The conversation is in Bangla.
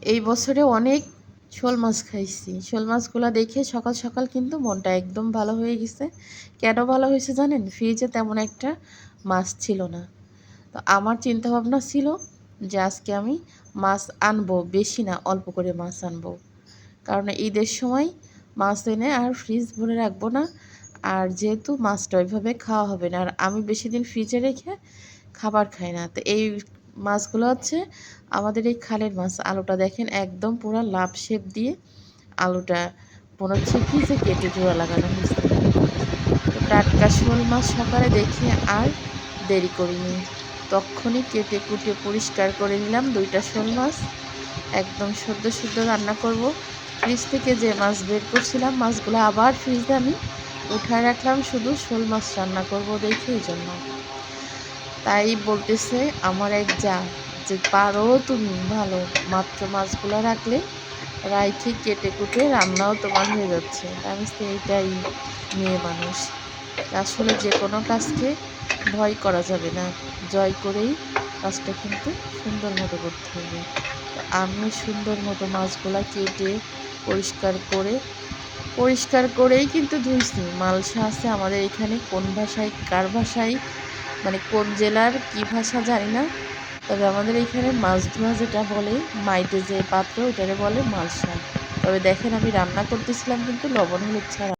এই বছরে অনেক শোল মাছ খাইছি। শোল মাছগুলো দেখে সকাল সকাল কিন্তু মনটা একদম ভালো হয়ে গেছে। কেন ভালো হয়েছে জানেন? ফ্রিজে তেমন একটা মাছ ছিল না। তো আমার চিন্তাভাবনা ছিল যে আজকে আমি মাছ আনবো, বেশি না অল্প করে মাছ আনবো। কারণ ঈদের সময় মাছ এনে আর ফ্রিজ ভরে রাখবো না। আর যেহেতু মাছটা ওইভাবে খাওয়া হবে না, আর আমি বেশি দিন ফ্রিজে রেখে খাবার খাই না। তো এই মাছগুলো হচ্ছে আমাদের এই খালের মাছ। আলুটা দেখেন একদম পুরো লাভ শেপ দিয়ে আলুটা মনে হচ্ছে কি যে কেটে জোড়া লাগানো হয়েছে। তো টাটকা শোল মাছ সকালে দেখে আর দেরি করিনি, তখনই কেটে কুটে পরিষ্কার করে নিলাম 2টা শোল মাছ। একদম শুদ্ধ শুদ্ধ রান্না করব। ফ্রিজ থেকে যে মাছ বের করছিলাম মাছগুলো আবার ফ্রিজে আমি উঠায় রাখলাম, শুধু শোল মাছ রান্না করব দেখে। এই জন্য তাই বলতেছে আমার এক যা যে পারো তুমি ভালো, মাত্র মাছগুলো রাখলে রাইখে কেটে কুটে রান্নাও তোমার হয়ে যাচ্ছে। আমি তো এইটাই মেয়ে মানুষ, আসলে যে কোনো কাজকে ভয় করা যাবে না, জয় করেই কাজটা কিন্তু সুন্দর মতো করতে হবে। আমি সুন্দর মতো মাছগুলা কেটে পরিষ্কার করেই কিন্তু ধুইছি। মালসা আছে আমাদের এখানে, কোন ভাষায় কার ভাষায় মানে কোন জেলার কি ভাষা জানি না, তবে আমাদের এখানে মাছ ধোয়া যেটা বলে, মাইটে যে পাত্র ওটারে বলে মালসা। তবে দেখেন আমি রান্না করতেছিলাম কিন্তু লবণ হলুদ ছাড়া।